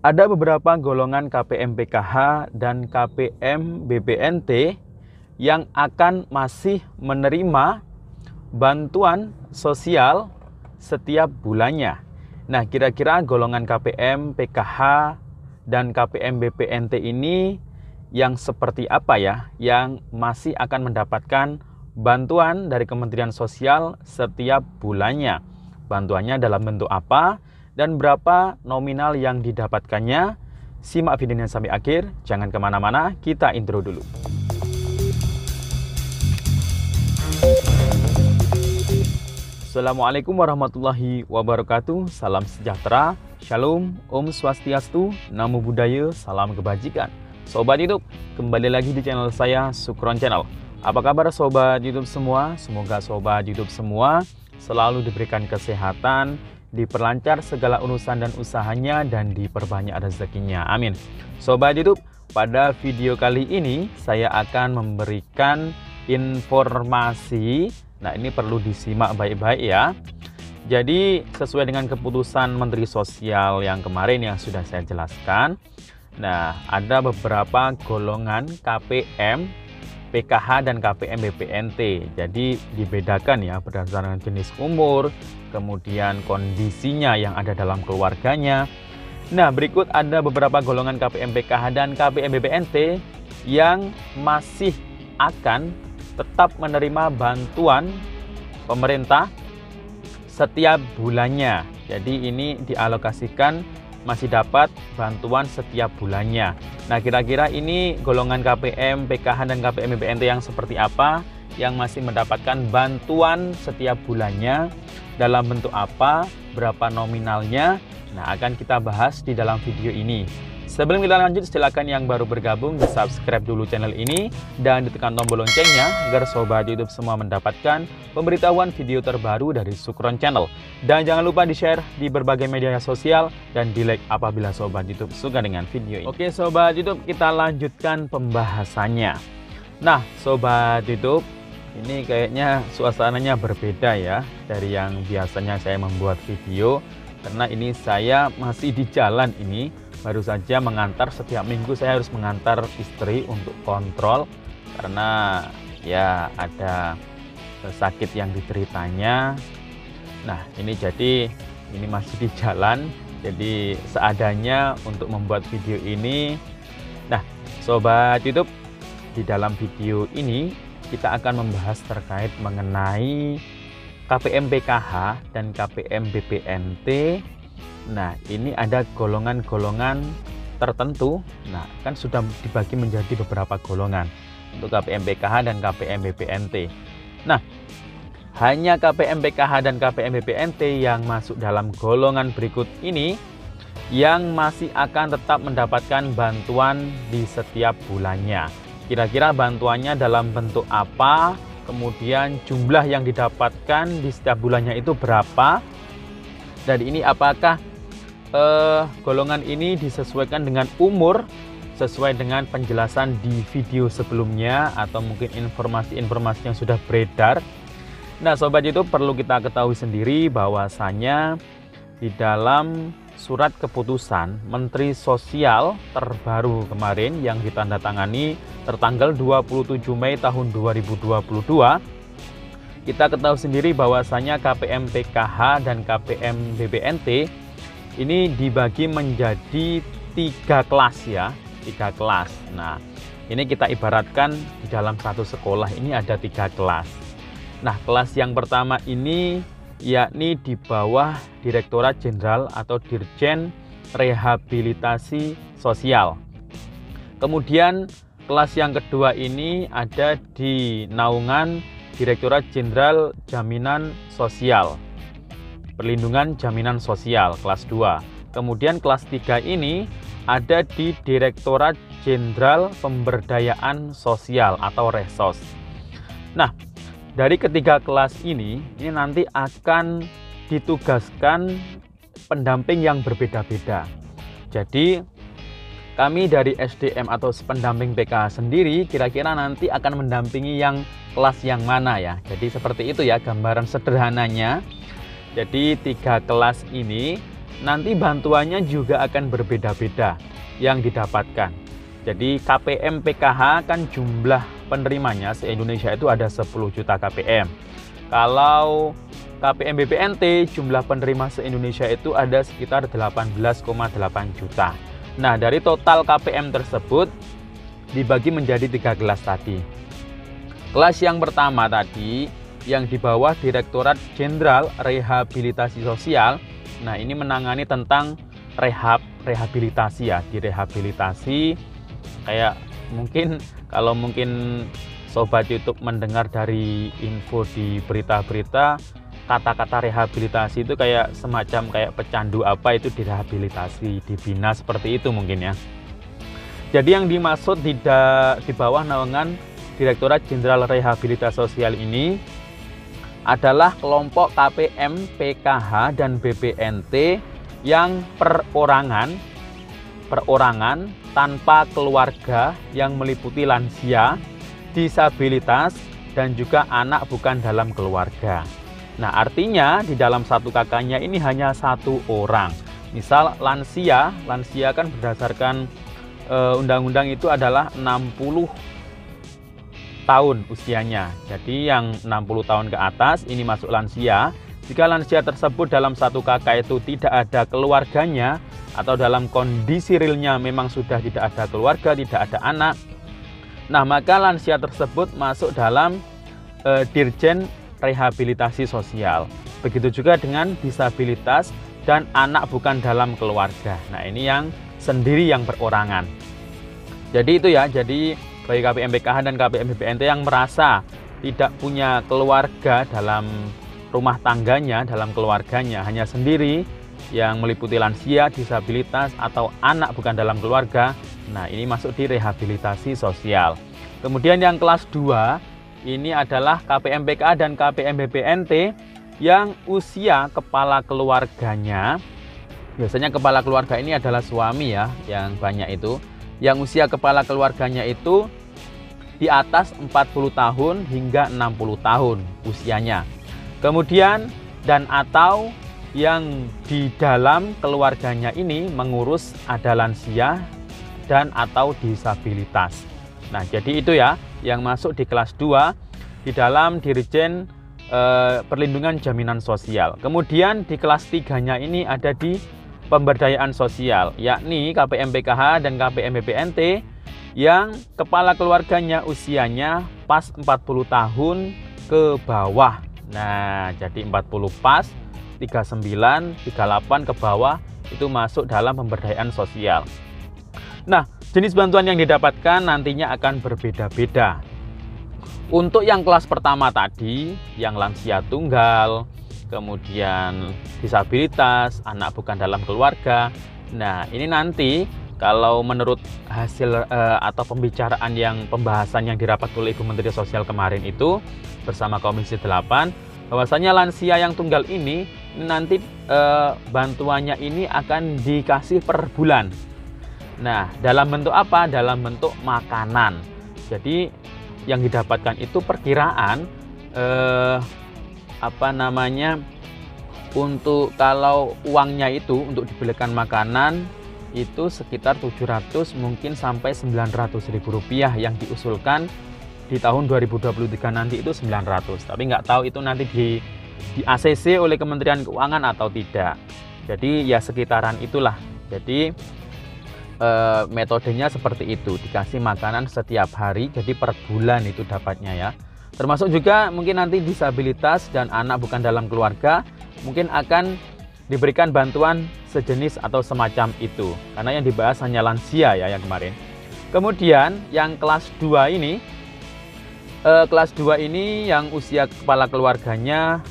Ada beberapa golongan KPM PKH dan KPM BPNT yang akan masih menerima bantuan sosial setiap bulannya. Nah, kira-kira golongan KPM PKH dan KPM BPNT ini yang seperti apa ya, yang masih akan mendapatkan bantuan dari Kementerian Sosial setiap bulannya? Bantuannya dalam bentuk apa dan berapa nominal yang didapatkannya? Simak videonya sampai akhir, jangan kemana-mana, kita intro dulu. Assalamualaikum warahmatullahi wabarakatuh, salam sejahtera, shalom, om swastiastu, namo buddhaya, salam kebajikan. Sobat YouTube, kembali lagi di channel saya, Sukron Channel. Apa kabar sobat YouTube semua? Semoga sobat YouTube semua selalu diberikan kesehatan, diperlancar segala urusan dan usahanya, dan diperbanyak rezekinya. Amin. Sobat YouTube, pada video kali ini saya akan memberikan informasi. Nah, ini perlu disimak baik-baik ya. Jadi sesuai dengan keputusan Menteri Sosial yang kemarin yang sudah saya jelaskan. Nah, ada beberapa golongan KPM PKH dan KPM BPNT. Jadi dibedakan ya berdasarkan jenis umur, kemudian kondisinya yang ada dalam keluarganya. Nah, berikut ada beberapa golongan KPM PKH dan KPM BPNT yang masih akan tetap menerima bantuan pemerintah setiap bulannya. Jadi ini dialokasikan masih dapat bantuan setiap bulannya. Nah, kira-kira ini golongan KPM PKH dan KPM BPNT yang seperti apa, yang masih mendapatkan bantuan setiap bulannya, dalam bentuk apa, berapa nominalnya. Nah, akan kita bahas di dalam video ini. Sebelum kita lanjut, silakan yang baru bergabung di subscribe dulu channel ini dan ditekan tombol loncengnya agar sobat YouTube semua mendapatkan pemberitahuan video terbaru dari Sukron Channel. Dan jangan lupa di-share di berbagai media sosial dan di-like apabila sobat YouTube suka dengan video ini. Oke sobat YouTube, kita lanjutkan pembahasannya. Nah sobat YouTube, ini kayaknya suasananya berbeda ya dari yang biasanya saya membuat video, karena ini saya masih di jalan ini. Baru saja mengantar, setiap minggu saya harus mengantar istri untuk kontrol karena ya ada sakit yang dideritanya. Nah ini jadi ini masih di jalan, jadi seadanya untuk membuat video ini. Nah sobat YouTube, di dalam video ini kita akan membahas terkait mengenai KPM PKH dan KPM BPNT. Nah, ini ada golongan-golongan tertentu. Nah, kan sudah dibagi menjadi beberapa golongan untuk KPM PKH dan KPM BPNT. Nah, hanya KPM PKH dan KPM BPNT yang masuk dalam golongan berikut ini yang masih akan tetap mendapatkan bantuan di setiap bulannya. Kira-kira bantuannya dalam bentuk apa? Kemudian jumlah yang didapatkan di setiap bulannya itu berapa? Dan ini apakah golongan ini disesuaikan dengan umur sesuai dengan penjelasan di video sebelumnya atau mungkin informasi-informasi yang sudah beredar. Nah sobat YouTube, perlu kita ketahui sendiri bahwasanya di dalam surat keputusan Menteri Sosial terbaru kemarin yang ditandatangani tertanggal 27 Mei tahun 2022, kita ketahui sendiri bahwasanya KPM PKH dan KPM BPNT ini dibagi menjadi 3 kelas ya, 3 kelas. Nah, ini kita ibaratkan di dalam satu sekolah ini ada 3 kelas. Nah, kelas yang pertama ini yakni di bawah Direktorat Jenderal atau Dirjen Rehabilitasi Sosial. Kemudian kelas yang kedua ini ada di naungan Direktorat Jenderal Jaminan Sosial, Perlindungan Jaminan Sosial kelas 2. Kemudian kelas 3 ini ada di Direktorat Jenderal Pemberdayaan Sosial atau Resos. Nah, dari ketiga kelas ini nanti akan ditugaskan pendamping yang berbeda-beda. Jadi kami dari SDM atau pendamping PKH sendiri kira-kira nanti akan mendampingi yang kelas yang mana ya. Jadi seperti itu ya gambaran sederhananya. Jadi 3 kelas ini nanti bantuannya juga akan berbeda-beda yang didapatkan. Jadi KPM PKH kan jumlah penerimanya se-Indonesia itu ada 10 juta KPM. Kalau KPM BPNT jumlah penerima se-Indonesia itu ada sekitar 18,8 juta. Nah, dari total KPM tersebut dibagi menjadi 3 kelas tadi. Kelas yang pertama tadi yang di bawah Direktorat Jenderal Rehabilitasi Sosial. Nah, ini menangani tentang rehabilitasi ya, direhabilitasi. Kayak mungkin kalau Sobat YouTube mendengar dari info di berita-berita, kata-kata rehabilitasi itu kayak semacam kayak pecandu apa itu direhabilitasi, dibina seperti itu mungkin ya. Jadi yang dimaksud di bawah naungan Direktorat Jenderal Rehabilitasi Sosial ini adalah kelompok KPM, PKH, dan BPNT yang perorangan tanpa keluarga yang meliputi lansia, disabilitas, dan juga anak bukan dalam keluarga. Nah, artinya di dalam satu kakaknya ini hanya 1 orang. Misal lansia kan berdasarkan undang-undang itu adalah 60 tahun usianya. Jadi yang 60 tahun ke atas ini masuk lansia. Jika lansia tersebut dalam satu kakak itu tidak ada keluarganya atau dalam kondisi realnya memang sudah tidak ada keluarga, tidak ada anak, nah maka lansia tersebut masuk dalam Dirjen Rehabilitasi Sosial. Begitu juga dengan disabilitas dan anak bukan dalam keluarga. Nah, ini yang sendiri yang perorangan. Jadi itu ya, jadi bagi KPM PKH dan KPM BPNT yang merasa tidak punya keluarga dalam rumah tangganya, dalam keluarganya, hanya sendiri yang meliputi lansia, disabilitas, atau anak bukan dalam keluarga, nah ini masuk di rehabilitasi sosial. Kemudian yang kelas 2 ini adalah KPM PKH dan KPM BPNT yang usia kepala keluarganya, biasanya kepala keluarga ini adalah suami ya, yang banyak itu, yang usia kepala keluarganya itu di atas 40 tahun hingga 60 tahun usianya. Kemudian dan atau yang di dalam keluarganya ini mengurus ada lansia dan atau disabilitas. Nah, jadi itu ya yang masuk di kelas 2 di dalam Dirjen Perlindungan Jaminan Sosial. Kemudian di kelas 3-nya ini ada di pemberdayaan sosial, yakni KPM PKH dan KPM BPNT yang kepala keluarganya usianya pas 40 tahun ke bawah. Nah, jadi 40 pas, 39, 38 ke bawah itu masuk dalam pemberdayaan sosial. Nah, jenis bantuan yang didapatkan nantinya akan berbeda-beda. Untuk yang kelas pertama tadi, yang lansia tunggal, kemudian disabilitas, anak bukan dalam keluarga. Nah, ini nanti kalau menurut hasil atau pembahasan yang dirapat oleh Ibu Menteri Sosial kemarin itu bersama Komisi 8, bahwasanya lansia yang tunggal ini nanti bantuannya ini akan dikasih per bulan. Nah, dalam bentuk apa? Dalam bentuk makanan. Jadi yang didapatkan itu perkiraan untuk kalau uangnya itu untuk dibelikan makanan itu sekitar 700 mungkin sampai 900 ribu rupiah yang diusulkan di tahun 2023 nanti itu 900. Tapi nggak tahu itu nanti di ACC oleh Kementerian Keuangan atau tidak. Jadi ya sekitaran itulah. Jadi metodenya seperti itu, dikasih makanan setiap hari, jadi per bulan itu dapatnya ya. Termasuk juga mungkin nanti disabilitas dan anak bukan dalam keluarga mungkin akan diberikan bantuan sejenis atau semacam itu, karena yang dibahas hanya lansia ya yang kemarin. Kemudian yang kelas 2 ini yang usia kepala keluarganya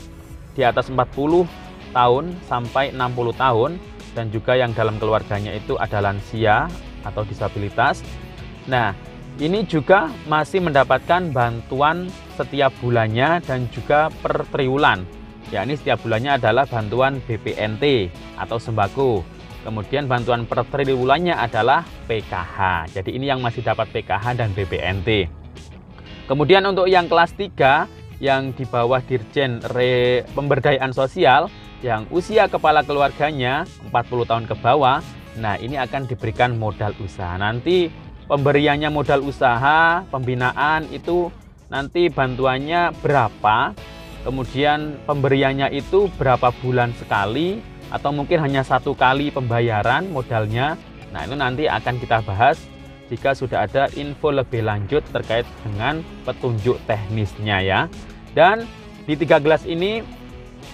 di atas 40 tahun sampai 60 tahun dan juga yang dalam keluarganya itu ada lansia atau disabilitas. Nah, ini juga masih mendapatkan bantuan setiap bulannya dan juga per triwulan. Ya, ini setiap bulannya adalah bantuan BPNT atau sembako. Kemudian bantuan per triwulannya adalah PKH. Jadi ini yang masih dapat PKH dan BPNT. Kemudian untuk yang kelas 3 yang di bawah Dirjen Pemberdayaan Sosial, yang usia kepala keluarganya 40 tahun ke bawah, nah ini akan diberikan modal usaha. Nanti pemberiannya modal usaha, pembinaan itu nanti bantuannya berapa, kemudian pemberiannya itu berapa bulan sekali, atau mungkin hanya 1 kali pembayaran modalnya. Nah itu nanti akan kita bahas jika sudah ada info lebih lanjut terkait dengan petunjuk teknisnya ya. Dan di 3 kelas ini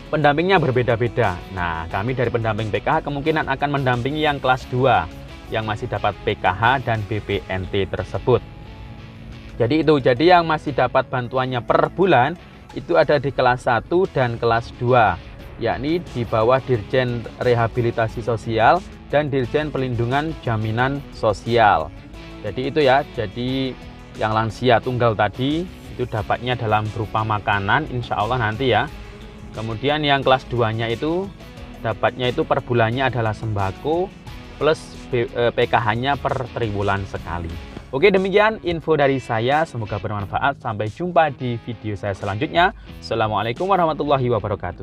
pendampingnya berbeda-beda. Nah kami dari pendamping PKH kemungkinan akan mendampingi yang kelas 2 yang masih dapat PKH dan BPNT tersebut. Jadi yang masih dapat bantuannya per bulan itu ada di kelas 1 dan kelas 2, yakni di bawah Dirjen Rehabilitasi Sosial dan Dirjen Perlindungan Jaminan Sosial. Jadi itu ya, jadi yang lansia tunggal tadi itu dapatnya dalam berupa makanan insya Allah nanti ya. Kemudian yang kelas 2-nya itu dapatnya itu per bulannya adalah sembako plus PKH-nya per triwulan sekali. Oke, demikian info dari saya, semoga bermanfaat. Sampai jumpa di video saya selanjutnya. Assalamualaikum warahmatullahi wabarakatuh.